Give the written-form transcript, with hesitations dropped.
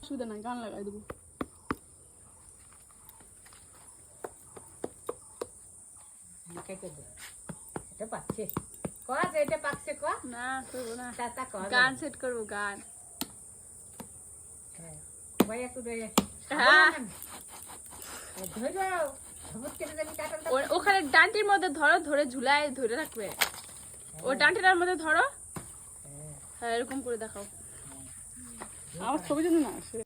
অসুবিধা নাই, গান লাগাই দেবো। এটা পাচ্ছে এটা পাচ্ছে না করবো না, তা গান সেট করবো, গান। ভাই একটু ওখানে ডান্টির মধ্যে ধরো, ধরে ঝুলায় ধরে রাখবে। ও ডান্টিটার মধ্যে ধরো, হ্যাঁ এরকম করে দেখাও। আমার ছবি জন্য না